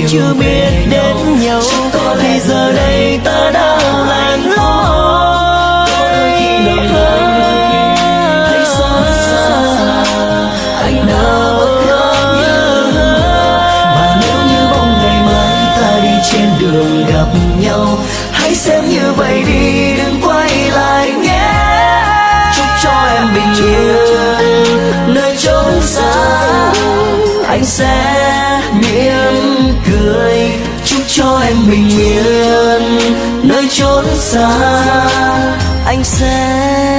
chưa biết đến nhau, thì giờ đây ta đang lặn lối. Thấy xót xa anh nào và nếu như bóng ngày mai ta đi trên đường gặp nhau, hãy xem như vậy đi, đừng quay lại nhé. Chúc cho em bình yên nơi chốn xa, anh sẽ mỉm cười. Chúc cho em bình yên nơi chốn xa, anh sẽ